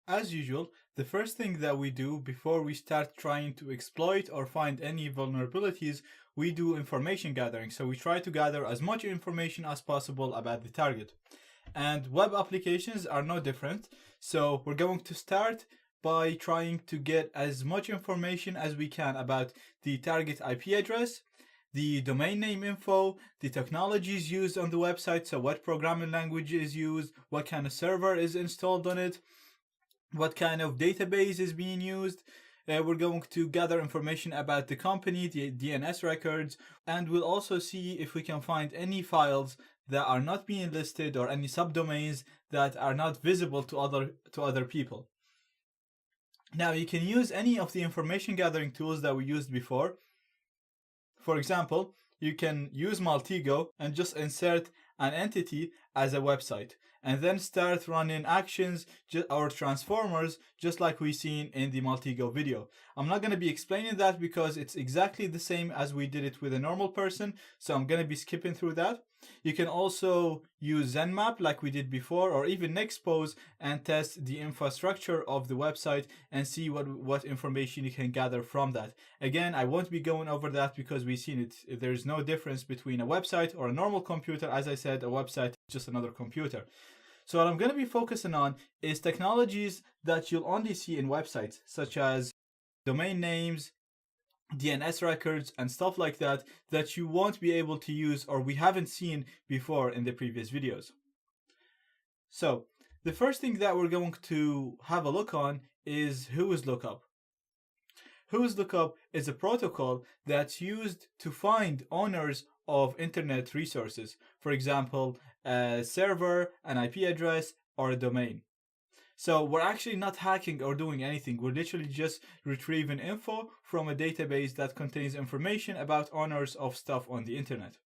As usual, the first thing that we do before we start trying to exploit or find any vulnerabilities, we do information gathering. So we try to gather as much information as possible about the target. And web applications are no different. So we're going to start by trying to get as much information as we can about the target IP address, the domain name info, the technologies used on the website, so what programming language is used, what kind of server is installed on it, what kind of database is being used. We're going to gather information about the company, the DNS records, and we'll also see if we can find any files that are not being listed or any subdomains that are not visible to other people. Now, you can use any of the information gathering tools that we used before. For example, you can use Maltego and just insert an entity as a website and then start running actions or transformers just like we seen in the Maltego video. I'm not going to be explaining that because it's exactly the same as we did it with a normal person, so I'm going to be skipping through that. You can also use ZenMap like we did before, or even Nexpose, and test the infrastructure of the website and see what information you can gather from that. Again, I won't be going over that because we've seen it. There's no difference between a website or a normal computer. As I said, a website is just another computer. So what I'm going to be focusing on is technologies that you'll only see in websites, such as domain names, DNS records, and stuff like that, that you won't be able to use or we haven't seen before in the previous videos. So the first thing that we're going to have a look on is whois lookup. Whois lookup is a protocol that's used to find owners of internet resources. For example, a server, an IP address, or a domain. So we're actually not hacking or doing anything. We're literally just retrieving info from a database that contains information about owners of stuff on the internet.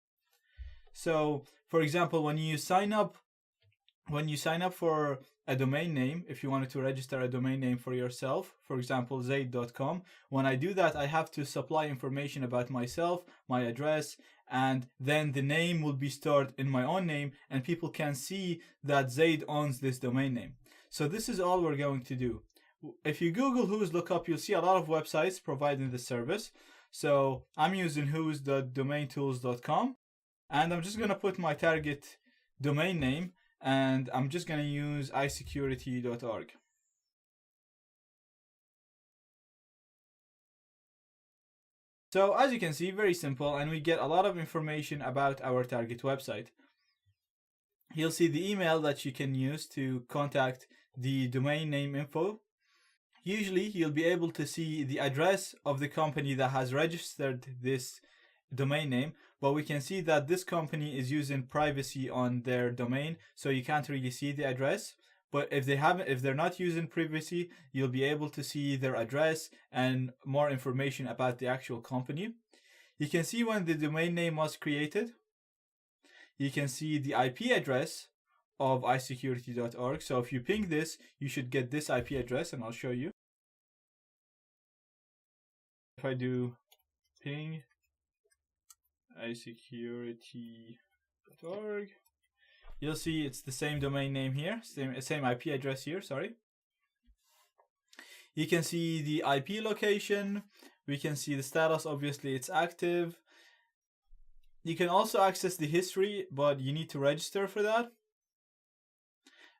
So, for example, when you sign up for a domain name, if you wanted to register a domain name for yourself, for example, zaid.com, when I do that, I have to supply information about myself, my address, and then the name will be stored in my own name, and people can see that Zaid owns this domain name. So this is all we're going to do. If you Google whois lookup, you'll see a lot of websites providing this service. So I'm using whois.domaintools.com, and I'm just going to put my target domain name, and I'm just going to use isecurity.org. So as you can see, very simple, and we get a lot of information about our target website. You'll see the email that you can use to contact the domain name info. Usually you'll be able to see the address of the company that has registered this domain name, but we can see that this company is using privacy on their domain, so you can't really see the address. But if they're not using privacy, you'll be able to see their address and more information about the actual company. You can see when the domain name was created. You can see the IP address of isecurity.org. So if you ping this, you should get this IP address, and I'll show you. If I do ping isecurity.org, you'll see it's the same domain name here, same IP address here, sorry. You can see the IP location. We can see the status, obviously it's active. You can also access the history, but you need to register for that.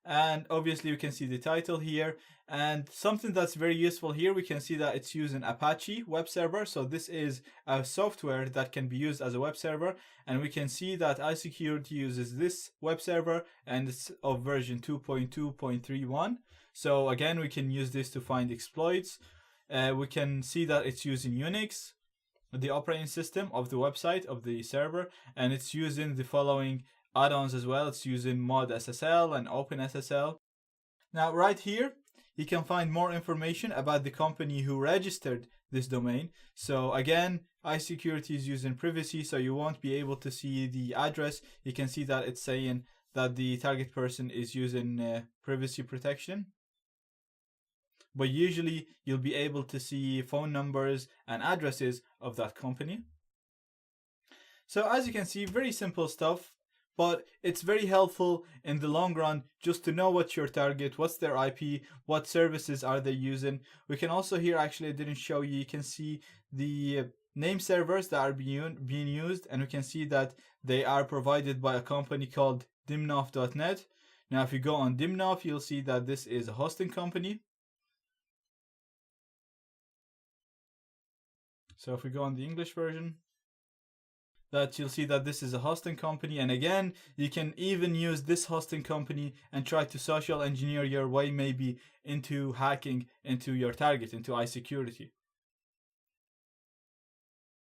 And obviously we can see the title here. And something that's very useful here, we can see that it's using Apache web server. So this is a software that can be used as a web server. And we can see that iSecurity uses this web server, and it's of version 2.2.31. So again, we can use this to find exploits. We can see that it's using Unix, the operating system of the website, of the server, and it's using the following add-ons as well. It's using mod SSL and OpenSSL. Now right here, you can find more information about the company who registered this domain. So again, iSecurity is using privacy, so you won't be able to see the address. You can see that it's saying that the target person is using privacy protection. But usually you'll be able to see phone numbers and addresses of that company. So as you can see, very simple stuff. but it's very helpful in the long run just to know what's your target, what's their IP, what services are they using. We can also here, actually I didn't show you, you can see the name servers that are being used, and we can see that they are provided by a company called dimnoff.net. Now if you go on Dimnoff, you'll see that this is a hosting company. So if we go on the English version, that you'll see that this is a hosting company, and again you can even use this hosting company and try to social engineer your way maybe into hacking into your target, into iSecurity.